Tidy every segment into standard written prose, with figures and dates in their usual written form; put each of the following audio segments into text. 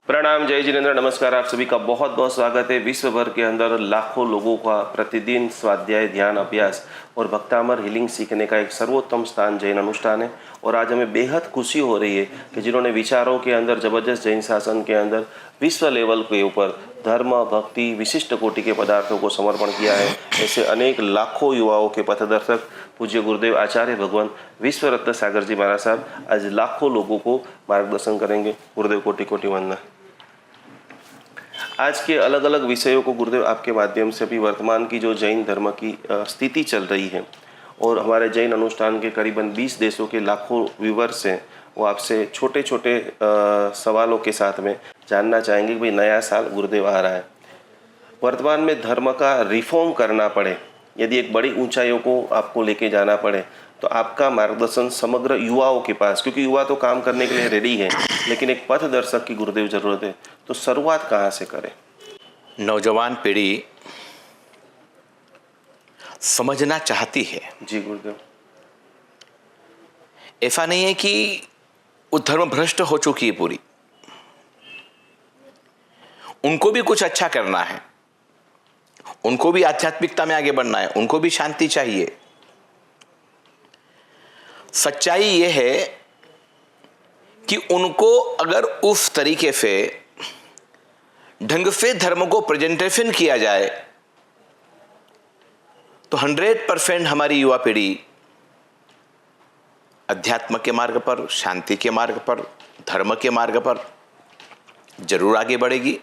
प्रणाम, जय जिनेन्द्र, नमस्कार। आप सभी का बहुत बहुत स्वागत है। विश्व भर के अंदर लाखों लोगों का प्रतिदिन स्वाध्याय, ध्यान, अभ्यास और भक्तामर हीलिंग सीखने का एक सर्वोत्तम स्थान जैन अनुष्ठान है। और आज हमें बेहद खुशी हो रही है कि जिन्होंने विचारों के अंदर, जबरदस्त जैन शासन के अंदर विश्व लेवल के ऊपर धर्म, भक्ति, विशिष्ट कोटि के पदार्थों को समर्पण किया है, ऐसे अनेक लाखों युवाओं के पथदर्शक पूज्य गुरुदेव आचार्य भगवान विश्व रत्न सागर जी महाराज साहब आज लाखों लोगों को मार्गदर्शन करेंगे। गुरुदेव कोटि कोटि वंदना। आज के अलग अलग विषयों को गुरुदेव आपके माध्यम से अभी वर्तमान की जो जैन धर्म की स्थिति चल रही है और हमारे जैन अनुष्ठान के करीबन 20 देशों के लाखों व्यूवर्स हैं, वो आपसे छोटे छोटे सवालों के साथ में जानना चाहेंगे कि भाई नया साल गुरुदेव आ रहा है, वर्तमान में धर्म का रिफॉर्म करना पड़े, यदि एक बड़ी ऊंचाइयों को आपको लेके जाना पड़े तो आपका मार्गदर्शन समग्र युवाओं के पास, क्योंकि युवा तो काम करने के लिए रेडी है, लेकिन एक पथ दर्शक की गुरुदेव जरूरत है, तो शुरुआत कहाँ से करें? नौजवान पीढ़ी समझना चाहती है। जी गुरुदेव। ऐसा नहीं है कि वो धर्म भ्रष्ट हो चुकी है पूरी, उनको भी कुछ अच्छा करना है, उनको भी आध्यात्मिकता में आगे बढ़ना है, उनको भी शांति चाहिए। सच्चाई यह है कि उनको अगर उस तरीके से ढंग से धर्म को प्रेजेंटेशन किया जाए तो 100% हमारी युवा पीढ़ी अध्यात्म के मार्ग पर, शांति के मार्ग पर, धर्म के मार्ग पर जरूर आगे बढ़ेगी।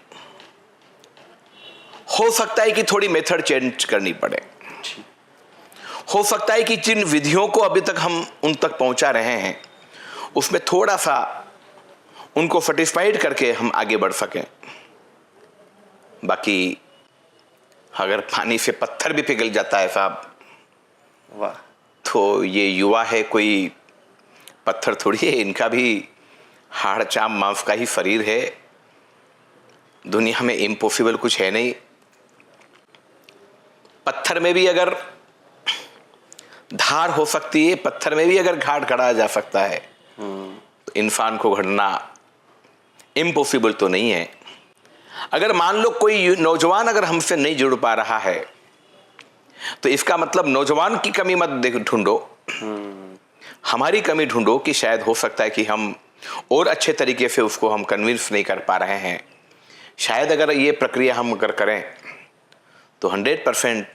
हो सकता है कि थोड़ी मेथड चेंज करनी पड़े, हो सकता है कि जिन विधियों को अभी तक हम उन तक पहुंचा रहे हैं उसमें थोड़ा सा उनको सेटिस्फाइड करके हम आगे बढ़ सकें। बाकी अगर पानी से पत्थर भी पिघल जाता है साहब, वाह, तो ये युवा है, कोई पत्थर थोड़ी है, इनका भी हाड़ चाम मांस का ही शरीर है। दुनिया में इम्पॉसिबल कुछ है नहीं। पत्थर में भी अगर धार हो सकती है, पत्थर में भी अगर घाट गढ़ा जा सकता है, तो इंसान को गढ़ना इम्पॉसिबल तो नहीं है। अगर मान लो कोई नौजवान अगर हमसे नहीं जुड़ पा रहा है तो इसका मतलब नौजवान की कमी मत ढूंढो, हमारी कमी ढूंढो कि शायद हो सकता है कि हम और अच्छे तरीके से उसको हम कन्विंस नहीं कर पा रहे हैं। शायद अगर ये प्रक्रिया हम अगर करें तो 100%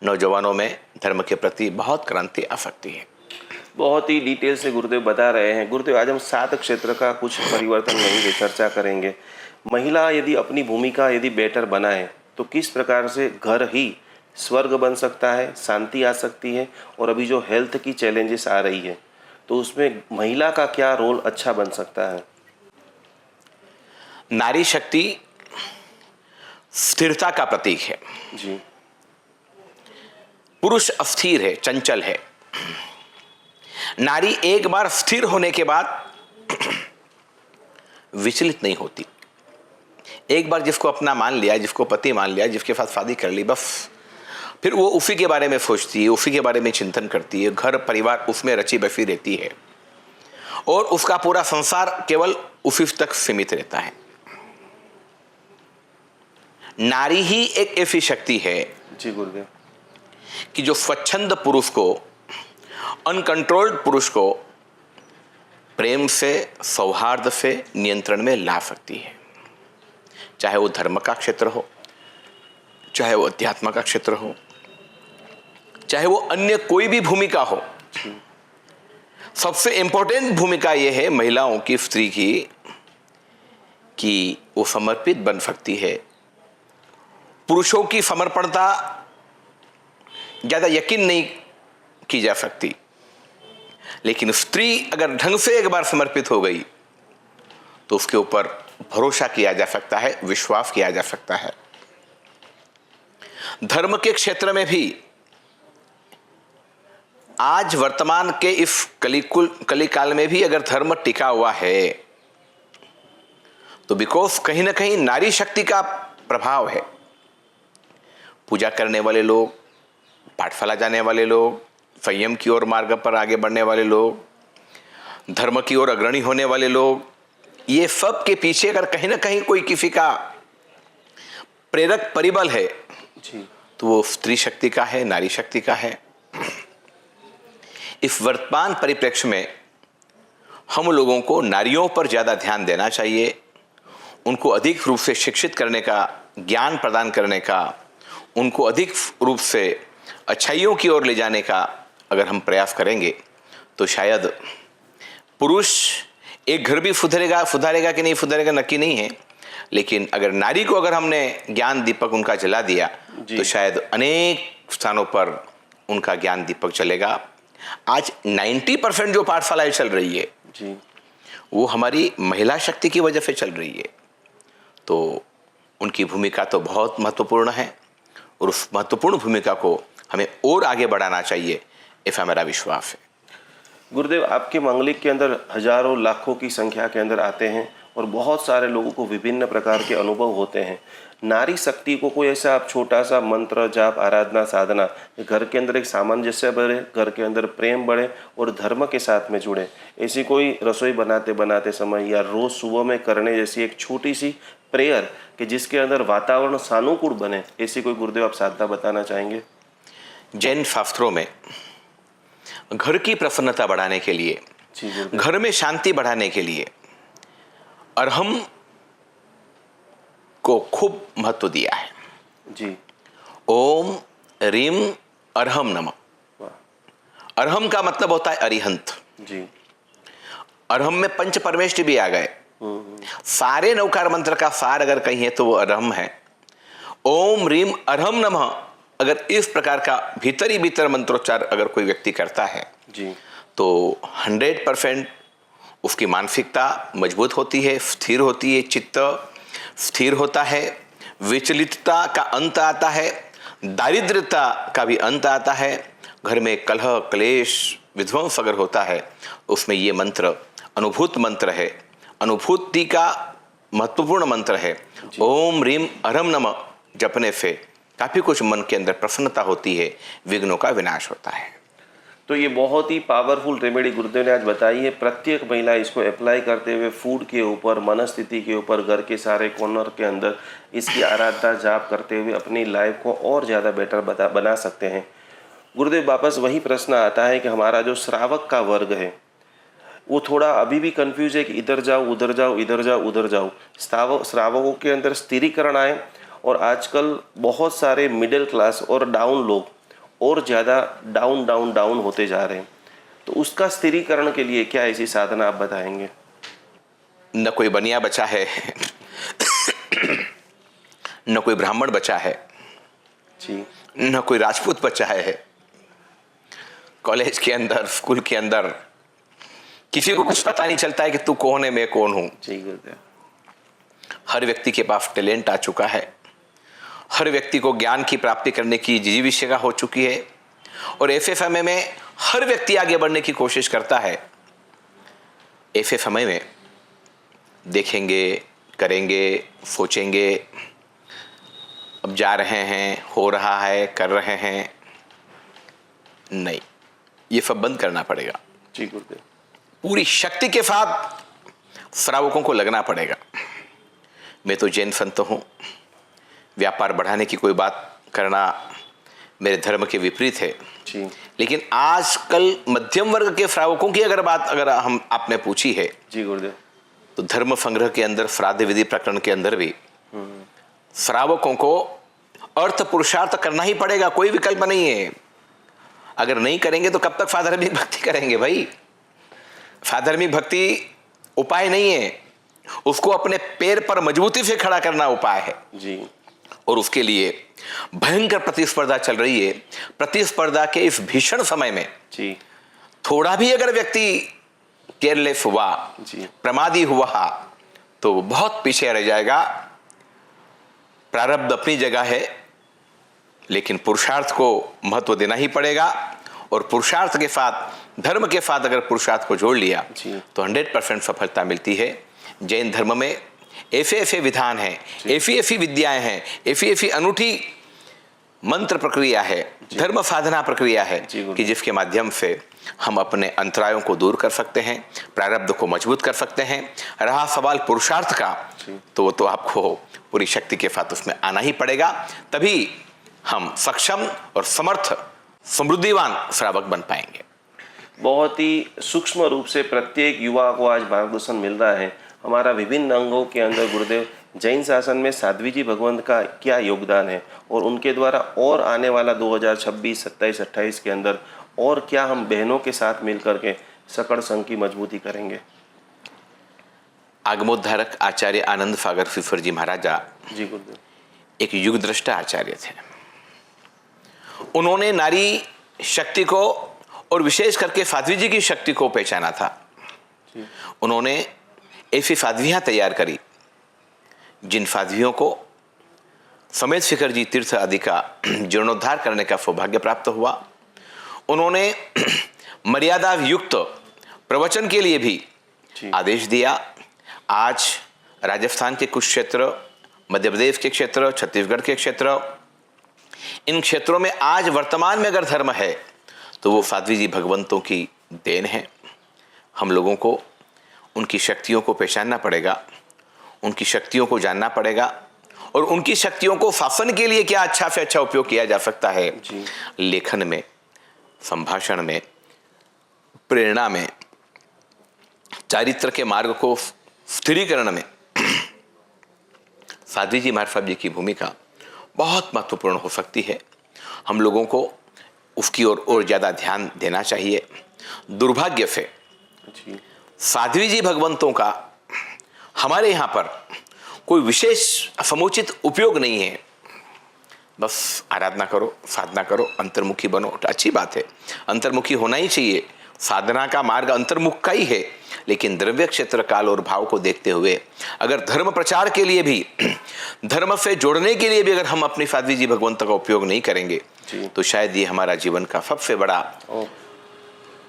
नौजवानों में धर्म के प्रति बहुत क्रांति आ सकती है। बहुत ही डिटेल से गुरुदेव बता रहे हैं। गुरुदेव, आज हम 7 क्षेत्र का कुछ परिवर्तन लेंगे, चर्चा करेंगे। महिला यदि अपनी भूमिका यदि बेटर बनाए तो किस प्रकार से घर ही स्वर्ग बन सकता है, शांति आ सकती है, और अभी जो हेल्थ की चैलेंजेस आ रही है तो उसमें महिला का क्या रोल अच्छा बन सकता है? नारी शक्ति स्थिरता का प्रतीक है जी। पुरुष अस्थिर है, चंचल है। नारी एक बार स्थिर होने के बाद विचलित नहीं होती। एक बार जिसको अपना मान लिया, जिसको पति मान लिया, जिसके साथ शादी कर ली, बस फिर वो उसी के बारे में सोचती है, उसी के बारे में चिंतन करती है, घर परिवार उसमें रची बसी रहती है और उसका पूरा संसार केवल उसी तक सीमित रहता है। नारी ही एक ऐसी शक्ति है जी गुरुदेव कि जो स्वच्छंद पुरुष को, अनकंट्रोल्ड पुरुष को प्रेम से, सौहार्द से नियंत्रण में ला सकती है। चाहे वो धर्म का क्षेत्र हो, चाहे वो अध्यात्म का क्षेत्र हो, चाहे वो अन्य कोई भी भूमिका हो। सबसे इंपॉर्टेंट भूमिका यह है महिलाओं की, स्त्री की, कि वो समर्पित बन सकती है। पुरुषों की समर्पणता ज्यादा यकीन नहीं की जा सकती, लेकिन स्त्री अगर ढंग से एक बार समर्पित हो गई तो उसके ऊपर भरोसा किया जा सकता है, विश्वास किया जा सकता है। धर्म के क्षेत्र में भी आज वर्तमान के इस कली काल में भी अगर धर्म टिका हुआ है तो बिकॉज कहीं ना कहीं नारी शक्ति का प्रभाव है। पूजा करने वाले लोग, पाठशाला जाने वाले लोग, संयम की ओर मार्ग पर आगे बढ़ने वाले लोग, धर्म की ओर अग्रणी होने वाले लोग, ये सब के पीछे अगर कहीं ना कहीं कोई किसी का प्रेरक परिबल है जी तो वो स्त्री शक्ति का है, नारी शक्ति का है। इस वर्तमान परिप्रेक्ष्य में हम लोगों को नारियों पर ज़्यादा ध्यान देना चाहिए, उनको अधिक रूप से शिक्षित करने का, ज्ञान प्रदान करने का, उनको अधिक रूप से अच्छाइयों की ओर ले जाने का अगर हम प्रयास करेंगे तो शायद पुरुष एक घर भी सुधारेगा कि नहीं सुधारेगा नक्की नहीं है, लेकिन अगर नारी को अगर हमने ज्ञान दीपक उनका जला दिया तो शायद अनेक स्थानों पर उनका ज्ञान दीपक चलेगा। आज 90% जो पाठशालाएं चल रही है जी वो हमारी महिला शक्ति की वजह से चल रही है, तो उनकी भूमिका तो बहुत महत्वपूर्ण है और उस महत्वपूर्ण भूमिका को हमें और आगे बढ़ाना चाहिए, ऐसा मेरा विश्वास है। गुरुदेव, आपके मंगलिक के अंदर हजारों लाखों की संख्या के अंदर आते हैं और बहुत सारे लोगों को विभिन्न प्रकार के अनुभव होते हैं। नारी शक्ति को कोई ऐसा आप छोटा सा मंत्र, जाप, आराधना, साधना, घर के अंदर एक सामंजस्य बढ़े, घर के अंदर प्रेम बढ़े और धर्म के साथ में जुड़े, ऐसी कोई रसोई बनाते बनाते समय या रोज सुबह में करने जैसी एक छोटी सी प्रेयर कि जिसके अंदर वातावरण सानुकूल बने, ऐसी कोई गुरुदेव आप साधना बताना चाहेंगे? जैन शास्त्रों में घर की प्रसन्नता बढ़ाने के लिए, जी गुरुदेव। घर में शांति बढ़ाने के लिए अरहम को खूब महत्व दिया है। जी ओम रीम अरहम नमः। वाह। अरहम का मतलब होता है अरिहंत। जी अरहम में पंच परमेष्टि भी आ गए। सारे नवकार मंत्र का सार अगर कहीं है तो वो अरहम है। ओम रीम अरहम नमः अगर इस प्रकार का भीतर ही भीतर मंत्रोच्चार अगर कोई व्यक्ति करता है जी तो 100% उसकी मानसिकता मजबूत होती है, स्थिर होती है, चित्त स्थिर होता है, विचलितता का अंत आता है, दारिद्र्यता का भी अंत आता है। घर में कलह, क्लेश, विध्वंस अगर होता है उसमें ये मंत्र अनुभूत मंत्र है, अनुभूति का महत्वपूर्ण मंत्र है। ओम रीम अरहम नमः जपने से काफ़ी कुछ मन के अंदर प्रसन्नता होती है, विघ्नों का विनाश होता है। तो ये बहुत ही पावरफुल रेमेडी गुरुदेव ने आज बताई है। प्रत्येक महिला इसको अप्लाई करते हुए फूड के ऊपर, मनस्थिति के ऊपर, घर के सारे कॉर्नर के अंदर इसकी आराधना जाप करते हुए अपनी लाइफ को और ज़्यादा बेटर बना सकते हैं। गुरुदेव, वापस वही प्रश्न आता है कि हमारा जो श्रावक का वर्ग है वो थोड़ा अभी भी कंफ्यूज है कि इधर जाओ उधर जाओ, इधर जाओ उधर जाओ। श्रावकों के अंदर स्थिरीकरण आए और आजकल बहुत सारे मिडिल क्लास और डाउन लोग और ज़्यादा डाउन डाउन डाउन होते जा रहे हैं, तो उसका स्थिरीकरण के लिए क्या ऐसी साधना आप बताएंगे? न कोई बनिया बचा है न कोई ब्राह्मण बचा है जी न कोई राजपूत बचा है। कॉलेज के अंदर, स्कूल के अंदर किसी को कुछ पता नहीं चलता है कि तू कौन है, मैं कौन हूं। जी गुरुदेव। हर व्यक्ति के पास टैलेंट आ चुका है, हर व्यक्ति को ज्ञान की प्राप्ति करने की जिजीविषा हो चुकी है और ऐसे समय में हर व्यक्ति आगे बढ़ने की कोशिश करता है। ऐसे समय में देखेंगे, करेंगे, सोचेंगे, अब जा रहे हैं, हो रहा है, कर रहे हैं, नहीं, ये सब बंद करना पड़ेगा। जी गुरुदेव। पूरी शक्ति के साथ श्रावकों को लगना पड़ेगा। मैं तो जैन संत हूँ, व्यापार बढ़ाने की कोई बात करना मेरे धर्म के विपरीत है जी। लेकिन आजकल मध्यम वर्ग के श्रावकों की अगर आपने पूछी है जी गुरुदेव। तो धर्म संग्रह के अंदर, श्राद्ध विधि प्रकरण के अंदर भी श्रावकों को अर्थ पुरुषार्थ करना ही पड़ेगा, कोई विकल्प नहीं है। अगर नहीं करेंगे तो कब तक साधर्मिक भक्ति करेंगे भाई? साधर्मिक भक्ति उपाय नहीं है, उसको अपने पैर पर मजबूती से खड़ा करना उपाय है जी। और उसके लिए भयंकर प्रतिस्पर्धा चल रही है। प्रतिस्पर्धा के इस भीषण समय में जी थोड़ा भी अगर व्यक्ति केयरलेस हुआ, जी। प्रमादी हुआ तो वो बहुत पीछे रह जाएगा। प्रारब्ध अपनी जगह है लेकिन पुरुषार्थ को महत्व देना ही पड़ेगा और पुरुषार्थ के साथ, धर्म के साथ अगर पुरुषार्थ को जोड़ लिया जी। तो 100% सफलता मिलती है। जैन धर्म में ऐसे विधान हैं, ऐसी विद्याएं हैं, ऐसी अनूठी मंत्र प्रक्रिया है, धर्म साधना प्रक्रिया है कि जिसके माध्यम से हम अपने अंतरायों को दूर कर सकते हैं, प्रारब्ध को मजबूत कर सकते हैं। रहा सवाल पुरुषार्थ का, तो वो तो आपको पूरी शक्ति के साथ उसमें आना ही पड़ेगा, तभी हम सक्षम और समर्थ समृद्धिवान श्रावक बन पाएंगे। बहुत ही सूक्ष्म रूप से प्रत्येक युवा को आज मार्गदर्शन मिल रहा है। हमारा विभिन्न अंगों के अंदर गुरुदेव जैन शासन में साध्वी जी भगवंत का क्या योगदान है और उनके द्वारा और आने वाला 2026, 27, 28 के अंदर और क्या हम बहनों के साथ मिलकर के सकड़ संघ की मजबूती करेंगे। आगमोद्धारक आचार्य आनंद सागर फिफर जी महाराजा जी गुरुदेव एक युग दृष्टा आचार्य थे। उन्होंने नारी शक्ति को और विशेष करके साध्वी जी की शक्ति को पहचाना था। उन्होंने ऐसी साध्वियां तैयार करी जिन साध्वियों को समेत शिखर जी तीर्थ आदि का जीर्णोद्धार करने का सौभाग्य प्राप्त हुआ। उन्होंने मर्यादा युक्त प्रवचन के लिए भी आदेश दिया। आज राजस्थान के कुछ क्षेत्र, मध्य प्रदेश के क्षेत्र, छत्तीसगढ़ के क्षेत्र, इन क्षेत्रों में आज वर्तमान में अगर धर्म है तो वो साध्वी जी भगवंतों की देन है। हम लोगों को उनकी शक्तियों को पहचानना पड़ेगा, उनकी शक्तियों को जानना पड़ेगा और उनकी शक्तियों को शासन के लिए क्या अच्छा से अच्छा उपयोग किया जा सकता है। लेखन में, संभाषण में, प्रेरणा में, चारित्र के मार्ग को स्थिरीकरण में साध्वी जी महाराज साहब जी की भूमिका बहुत महत्वपूर्ण हो सकती है। हम लोगों को उसकी ओर और ज़्यादा ध्यान देना चाहिए। दुर्भाग्य से साध्वी जी भगवंतों का हमारे यहाँ पर कोई विशेष समुचित उपयोग नहीं है। बस आराधना करो, साधना करो, अंतर्मुखी बनो, तो अच्छी बात है, अंतर्मुखी होना ही चाहिए। साधना का मार्ग अंतर्मुख का ही है, लेकिन द्रव्य क्षेत्र, काल और भाव को देखते हुए अगर धर्म प्रचार के लिए भी, धर्म से जोड़ने के लिए भी अगर हम अपनी साध्वी जी भगवंत का उपयोग नहीं करेंगे तो शायद ये हमारा जीवन का सबसे बड़ा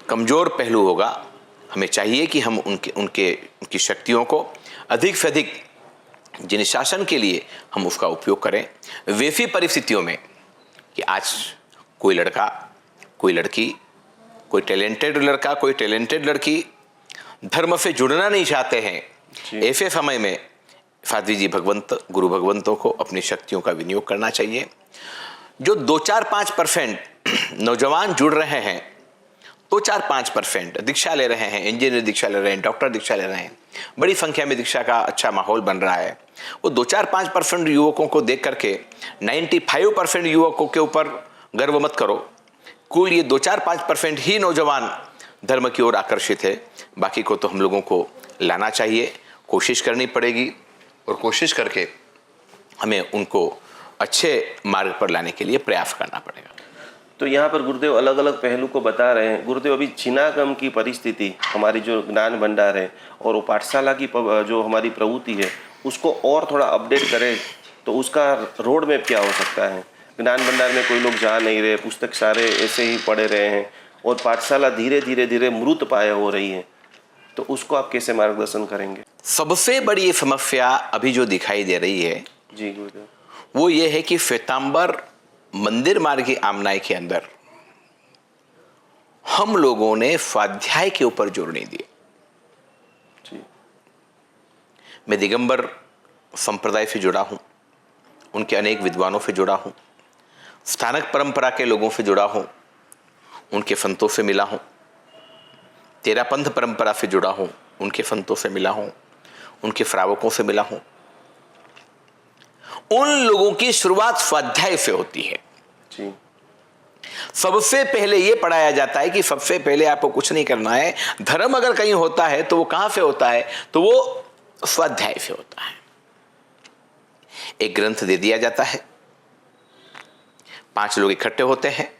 कमजोर पहलू होगा। हमें चाहिए कि हम उनकी शक्तियों को अधिक से अधिक जिन शासन के लिए हम उसका उपयोग करें। वैसी परिस्थितियों में कि आज कोई लड़का, कोई लड़की, कोई टैलेंटेड लड़का, कोई टैलेंटेड लड़की धर्म से जुड़ना नहीं चाहते हैं, ऐसे समय में साध्वी जी भगवंत, गुरु भगवंतों को अपनी शक्तियों का विनियोग करना चाहिए। जो 2-4-5% नौजवान जुड़ रहे हैं, 2-4-5% दीक्षा ले रहे हैं, इंजीनियर दीक्षा ले रहे हैं, डॉक्टर दीक्षा ले रहे हैं, बड़ी संख्या में दीक्षा का अच्छा माहौल बन रहा है। वो 2-4-5% युवकों को देख करके 95% युवकों के ऊपर गर्व मत करो। कुल ये 2-4-5% ही नौजवान धर्म की ओर आकर्षित है, बाकी को तो हम लोगों को लाना चाहिए, कोशिश करनी पड़ेगी और कोशिश करके हमें उनको अच्छे मार्ग पर लाने के लिए प्रयास करना पड़ेगा। तो यहाँ पर गुरुदेव अलग अलग पहलू को बता रहे हैं। गुरुदेव अभी चिनागम की परिस्थिति, हमारी जो ज्ञान भंडार है और वो पाठशाला की जो हमारी प्रवृत्ति है उसको और थोड़ा अपडेट करें तो उसका रोड मैप क्या हो सकता है। ज्ञान भंडार में कोई लोग जा नहीं रहे, पुस्तक सारे ऐसे ही पढ़े रहे हैं और पाठशाला धीरे धीरे मृत पाए हो रही है, तो उसको आप कैसे मार्गदर्शन करेंगे। सबसे बड़ी समस्या अभी जो दिखाई दे रही है जी गुरुदेव, वो ये है कि श्वेतांबर मंदिर मार्ग की आमनाई के अंदर हम लोगों ने स्वाध्याय के ऊपर जोर नहीं दिया। मैं दिगंबर संप्रदाय से जुड़ा हूं, उनके अनेक विद्वानों से जुड़ा हूं, स्थानक परंपरा के लोगों से जुड़ा हूं, उनके संतों से मिला हूं, तेरा पंथ परंपरा से जुड़ा हूं, उनके संतों से मिला हूं, उनके श्रावकों से मिला हूं। उन लोगों की शुरुआत स्वाध्याय से होती है। जी। सबसे पहले यह पढ़ाया जाता है कि सबसे पहले आपको कुछ नहीं करना है। धर्म अगर कहीं होता है तो वो कहां से होता है, तो वो स्वाध्याय से होता है। एक ग्रंथ दे दिया जाता है, 5 लोग इकट्ठे होते हैं,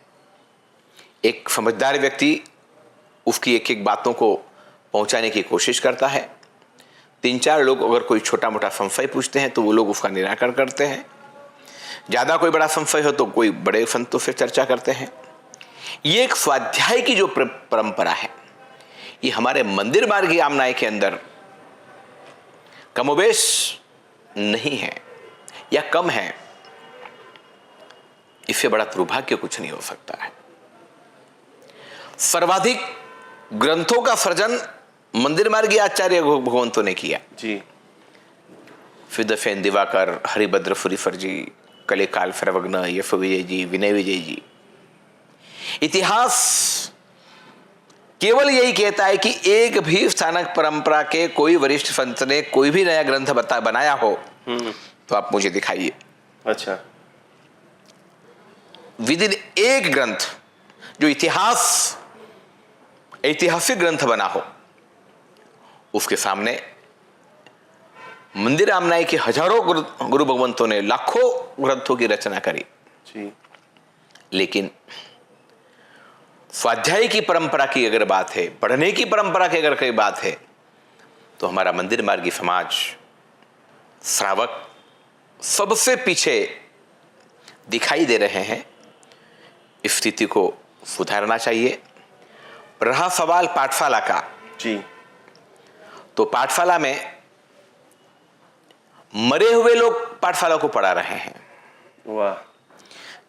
एक समझदार व्यक्ति उसकी एक एक बातों को पहुंचाने की कोशिश करता है। 3-4 लोग अगर कोई छोटा मोटा संशय पूछते हैं तो वो लोग उसका निराकरण करते हैं। ज़्यादा कोई बड़ा संशय हो तो कोई बड़े संतों से चर्चा करते हैं। ये एक स्वाध्याय की जो परंपरा है, ये हमारे मंदिर मार्गी आमनाय के अंदर कमोबेश नहीं है या कम है। इससे बड़ा दुर्भाग्य कुछ नहीं हो सकता है। सर्वाधिक ग्रंथों का सृजन मंदिर मार्गी आचार्य भगवंतों ने किया जी। फिदफेन दिवाकर, हरिभद्र फुरीफर जी, कलेकाल फरवग्न, यफ विजय जी, विनय विजय जी। इतिहास केवल यही कहता है कि एक भी स्थानक परंपरा के कोई वरिष्ठ संत ने कोई भी नया ग्रंथ बनाया हो तो आप मुझे दिखाइए। अच्छा। विद इन एक ग्रंथ जो ऐतिहासिक ग्रंथ बना हो, उसके सामने मंदिर आमनाय के हजारों गुरु भगवंतों ने लाखों ग्रंथों की रचना करी जी। लेकिन स्वाध्याय की परंपरा की अगर बात है, पढ़ने की परंपरा की अगर कोई बात है, तो हमारा मंदिर मार्गी समाज, श्रावक सबसे पीछे दिखाई दे रहे हैं। इस स्थिति को सुधारना चाहिए। रहा सवाल पाठशाला का, जी। तो पाठशाला में मरे हुए लोग पाठशाला को पढ़ा रहे हैं। वाह।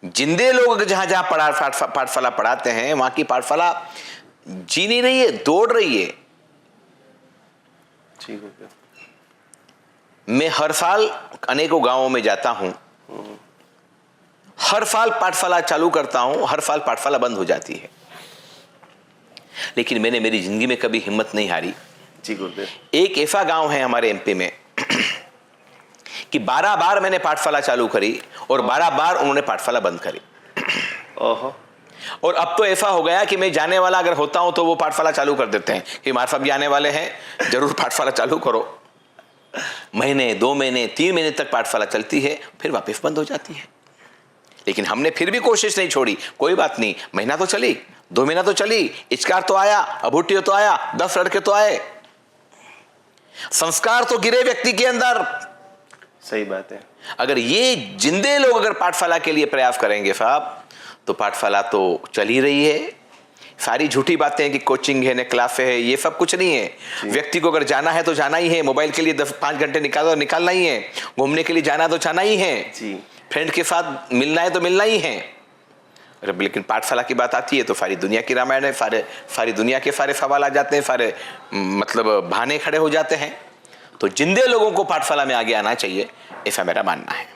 जिंदे लोग जहां जहां पाठशाला पढ़ाते हैं, वहां की पाठशाला जी नहीं रही है, दौड़ रही है। ठीक हो गया। मैं हर साल अनेकों गांवों में जाता हूं, हर साल पाठशाला चालू करता हूं, हर साल पाठशाला बंद हो जाती है। लेकिन मैंने मेरी जिंदगी में कभी हिम्मत नहीं हारी। जी गुरुदेव। एक ऐसा गांव है हमारे एमपी में कि 12 बार मैंने पाठशाला चालू करी और 12 बार उन्होंने पाठशाला बंद करी। ओहो। और अब तो ऐसा हो गया कि मैं जाने वाला अगर होता हूं तो वो पाठशाला चालू कर देते हैं कि हमारे साहब भी आने वाले हैं, जरूर पाठशाला चालू करो। महीने, 2 महीने, 3 महीने तक पाठशाला चलती है, फिर वापस बंद हो जाती है। लेकिन हमने फिर भी कोशिश नहीं छोड़ी। कोई बात नहीं, महीना तो चली, 2 महीना तो चली, इचकार तो आया, अभूटियो तो आया, 10 लड़के तो आए, संस्कार तो गिरे व्यक्ति के अंदर। सही बात है। अगर ये जिंदे लोग अगर पाठशाला के लिए प्रयास करेंगे साहब, तो पाठशाला तो चल ही रही है। सारी झूठी बातें हैं कि कोचिंग है, न क्लास है, ये सब कुछ नहीं है। व्यक्ति को अगर जाना है तो जाना ही है। मोबाइल के लिए 5 घंटे निकालना ही है। घूमने के लिए जाना तो जाना ही है जी। फ्रेंड के साथ मिलना है तो मिलना ही है। लेकिन पाठशाला की बात आती है तो सारी दुनिया की रामायण है, सारी दुनिया के सारे सवाल आ जाते हैं, सारे मतलब बहाने खड़े हो जाते हैं। तो जिंदे लोगों को पाठशाला में आगे आना चाहिए, ऐसा मेरा मानना है।